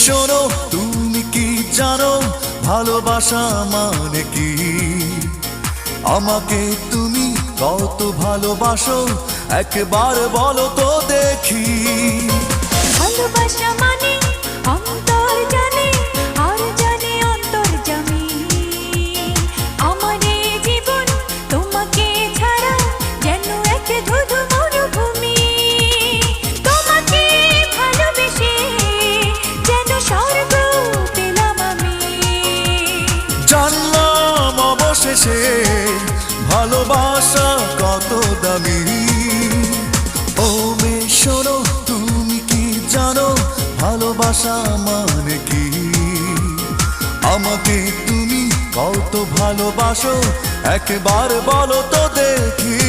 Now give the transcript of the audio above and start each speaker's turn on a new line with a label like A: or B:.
A: শোনো, তুমি কি জানো ভালোবাসা মানে কি? আমাকে তুমি কত ভালোবাসো একবার বলো তো দেখি।
B: ভালোবাসা মানে অন্তর জানে আর জানে অন্তর্যামী। আমার এই জীবন তোমাকে ছাড়া যেন এক ধুধু মরুভূমি। তোমাকে ভালোবেসে যেন স্বর্গ পেলাম আমি।
A: জানলাম অবশেষে ভালোবাসা কত দামি। ও মেয়ে শোনো, তুমি কি জানো ভালোবাসা মানে কি? আমাকে তুমি কত ভালোবাসো একবার বলো তো দেখি।